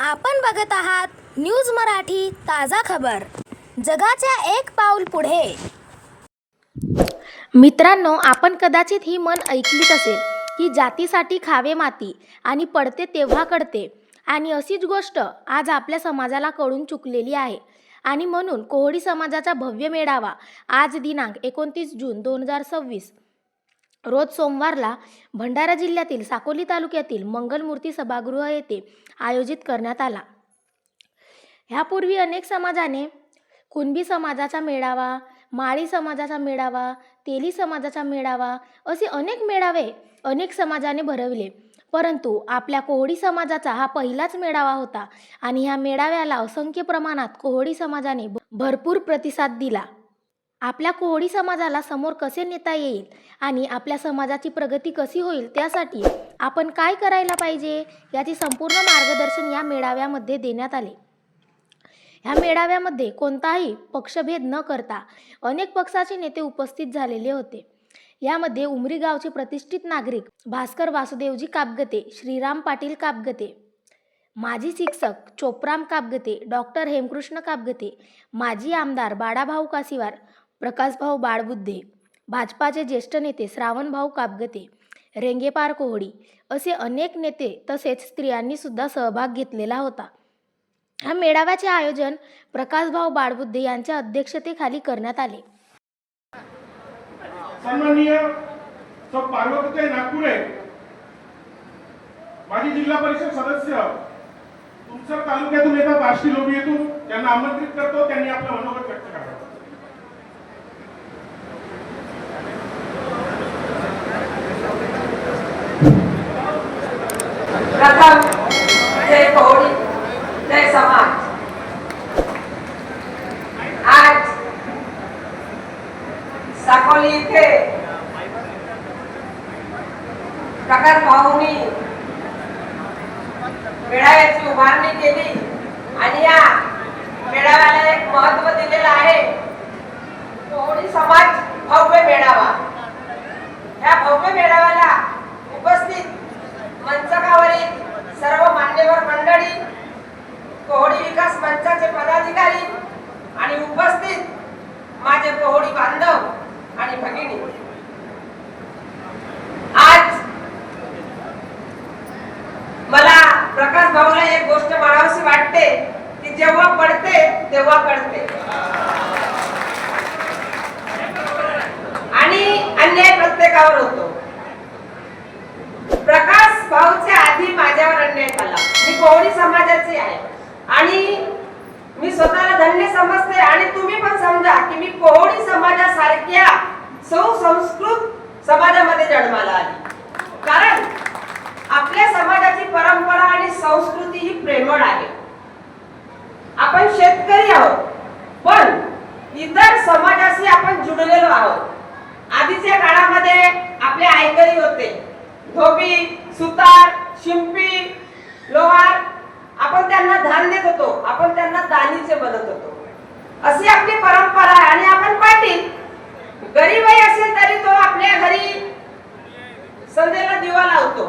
आपण बघत आहात न्यूज मराठी ताजा खबर. जगाच्या एक पाऊल पुढे. मित्रांनो, आपण कदाचित ही म्हण ऐकलीच असेल की जातीसाठी खावे माती आणि पडते तेव्हा कळते. आणि अशीच गोष्ट आज आपल्या समाजाला कळून चुकलेली आहे. आणि म्हणून कोहडी समाजाचा भव्य मेळावा आज दिनांक 29 जून 2026 रोज सोमवारला भंडारा जिल्ह्यातील साकोली तालुक्यातील मंगलमूर्ती सभागृह येथे आयोजित करण्यात आला. ह्यापूर्वी अनेक समाजाने कुणबी समाजाचा मेळावा, माळी समाजाचा मेळावा, तेली समाजाचा मेळावा असे अनेक मेळावे अनेक समाजाने भरवले. परंतु आपल्या कोहडी समाजाचा हा पहिलाच मेळावा होता आणि ह्या मेळाव्याला असंख्य प्रमाणात कोहडी समाजाने भरपूर प्रतिसाद दिला. आपल्या कोहडी समाजाला समोर कसे नेता येईल आणि आपल्या समाजाची प्रगती कशी होईल त्यासाठी आपण काय करायला पाहिजे याचे संपूर्ण मार्गदर्शन या मेळाव्यामध्ये देण्यात आले. ह्या मेळाव्यामध्ये कोणताही पक्षभेद न करता अनेक पक्षाचे नेते उपस्थित झालेले होते. यामध्ये उमरी गावचे प्रतिष्ठित नागरिक भास्कर वासुदेवजी कापगते, श्रीराम पाटील कापगते, माजी शिक्षक चोपराम कापगते, डॉक्टर हेमकृष्ण कापगते, माजी आमदार बाळाभाऊ काशीवार, प्रकाशभाऊ बाळबुद्धे, भाजपाचे ज्येष्ठ नेते श्रावणभाऊ कापगते, रेंगेपार कोहडी असे अनेक नेते तसेच स्त्रियांनी सुद्धा सहभाग घेतलेला होता. ह्या मेळाव्याचे आयोजन प्रकाशभाऊ बाळबुद्धे यांच्या अध्यक्षतेखाली करण्यात आले. सन्माननीय सब पार्वतीताई नागपुरे, माजी जिल्हा परिषद सदस्य, तुमसर तालुक्यातून येतात आष्टी लोभी येथून, त्यांना आमंत्रित करतो. त्यांनी आपलं मनोगत व्यक्त करावं. प्रथम जय कोहडी, जय समाज. आज साकोली इथे प्रकाश भाऊंनी मेळाव्याची उभारणी केली आणि या मेळाव्याला एक महत्त्व दिलेलं आहे. कोहडी समाज भव्य मेळावा. या भव्य मेळाव्याला उपस्थित मंचकावरील सर्व मान्यवर मंडळी, कोहडी विकास मंचाचे पदाधिकारी आणि उपस्थित माझे कोहडी बांधव आणि भगिनी, आज मला प्रकाश भाऊला एक गोष्ट म्हणावीशी वाटते की जेव्हा पडते तेव्हा कळते आणि अन्याय प्रत्येकावर होतो. प्रकाश भाऊच्या आधी माझ्यावर अन्याय झाला. मी कोहडी समाजाची आहे आणि मी स्वतःला धन्य समजते आणि तुम्ही पण समजा की मी कोहडी समाजासारख्या सुसंस्कृत समाजामध्ये जन्माला आली. कारण आपल्या समाजाची परंपरा आणि संस्कृती ही प्रेमळ आहे. आपण शेतकरी आहोत पण इतर समाजाशी आपण जुडलेलो आहोत. आधीच्या काळामध्ये आपले आयकरी होते, धोबी, सुतार, शिंपी, लोहार. आपण त्यांना धान देत होतो, आपण त्यांना दानीचे बनत होतो. अशी आपली परंपरा आहे. आणि आपण पाटील गरीबही असेल तरी तो आपल्या घरी संध्येला दिवा लावतो.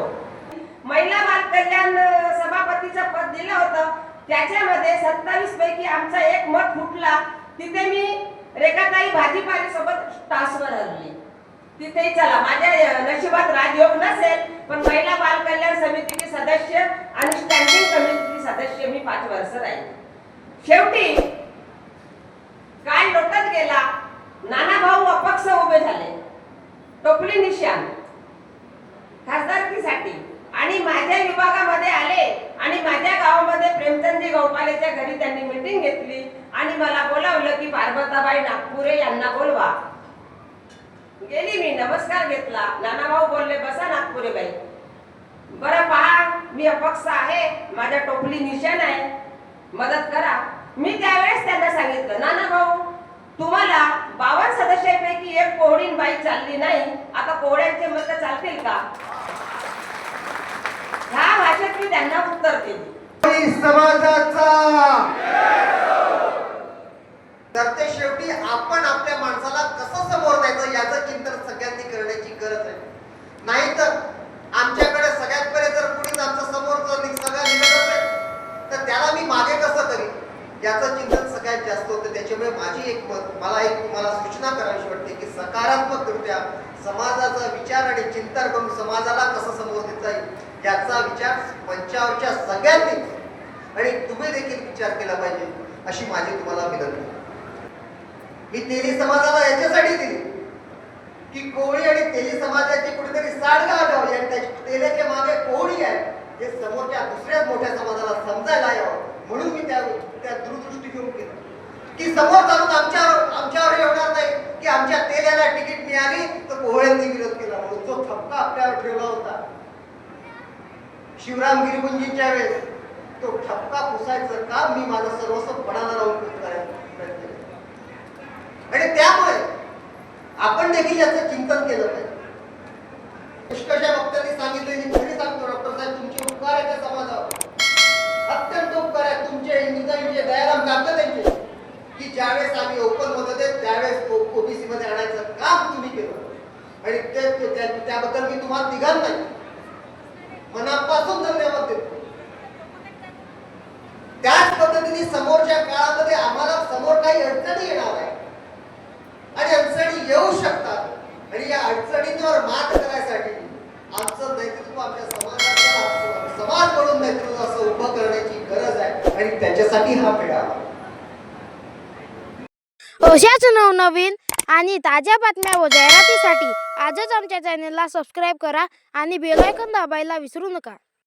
महिला बाल कल्याण सभापतीचं पद दिलं होतं, त्याच्यामध्ये 27 पैकी आमचा एक मत फुटला. तिथे मी रेखाताई भाजीपाली सोबत तासवर हरली. तिथे चला माझ्या नशिबात राजयोग नसेल पण महिला बाल कल्याण समितीची सदस्य आणि स्टँडिंग कमिटीची सदस्य मी 5 वर्ष राहिले. शेवटी काय लोटत गेला. नाना भाऊ अपक्ष उभे झाले, टोपली निशाण खासदारकीसाठी आणि माझ्या विभागामध्ये आले आणि माझ्या गावामध्ये प्रेमचंदजी गौपालेच्या घरी त्यांनी मीटिंग घेतली आणि मला बोलावलं की पार्वताबाई नागपुरे यांना बोलवा. गेली. मी नमस्कार घेतला. नाना भाऊ बोलले, बसा नागपुरे बाई. बरं पहा, मी अपक्ष आहे, माझ्या टोपली निशाण आहे, मदत करा. मी त्यावेळेस त्यांना सांगितलं, नाना भाऊ तुम्हाला 52 सदस्यांपैकी एक कोहडीन बाई चालली नाही, आता कोहड्यांचे मत चालतील का? ह्या भाषेत मी त्यांना उत्तर दिले. समाजाचा तर ते शेवटी आपण आपल्या माणसाला कसं समोर न्यायचं याचं चिंतन सगळ्यांनी करण्याची गरज आहे. नाहीतर आमच्याकडे सगळ्यात पहिले जर कुणीच आमच्या समोर सगळं निघत असेल तर त्या याचं चिंतन सगळ्यात जास्त होतं. त्याच्यामुळे माझी एक मला एक तुम्हाला सूचना करावीशी वाटते की सकारात्मकरित्या समाजाचा विचार आणि चिंतन करून समाजाला कसं समोर देता येईल याचा विचार मंचावरच्या सगळ्यांनी आणि तुम्ही देखील विचार केला पाहिजे अशी माझी तुम्हाला विनंती. मी तेली समाजाला याच्यासाठी दिली की कोळी आणि तेली समाजाची कुठेतरी साडगाव घालावी आणि त्याच्या तेल्याच्या मागे कोळी आहे हे समोरच्या दुसऱ्याच मोठ्या समाजाला समजायला यावं म्हणून मी त्या दूरदृष्टी घेऊन केलं की समोर चालून आमच्यावर येणार नाही की आमच्या तेल्याला तिकीट मिळाली तर कोहळ्यांनी विरोध केला म्हणून जो ठपका आपल्यावर ठेवला होता शिवराम गिरिपुंजींच्या वेळेस तो ठपका पुसायचं काम मी माझं सर्वस्व पणाला लावून करायचा प्रयत्न केला आणि त्यामुळे आपण देखील याचं चिंतन केलं पाहिजे. पुष्कळशा वक्त्यांनी सांगितलेली मी सांगतो डॉक्टर साहेब तुमचे उपकार आहे त्या समाजावर अत्यंत उपकार आहे तुमचे इंदिरांचे दयाराम कामत त्यांचे की ज्यावेळेस आम्ही ओपन मध्ये होते त्यावेळेस ओबीसी मध्ये आणायचं काम तुम्ही केलं आणि त्याबद्दल मी तुम्हाला तिघांना मनापासून धन्यवाद देतो. त्याच पद्धतीने समोरच्या काळामध्ये आम्हाला समोर काही अडचणी येणार आहे आणि अडचणी येऊ शकतात आणि या अडचणींवर मात करण्यासाठी आमचं नेतृत्व आमच्या समाजाचं समाज म्हणून नेतृत्व असं उभं करण्याची गरज आहे आणि त्याच्यासाठी हा मेळावा. अशाच नवनवीन आणि ताज्या बातम्या व जाहिरातीसाठी आजच आमच्या चॅनलला सबस्क्राईब करा आणि बेल आयकॉन दाबायला विसरू नका.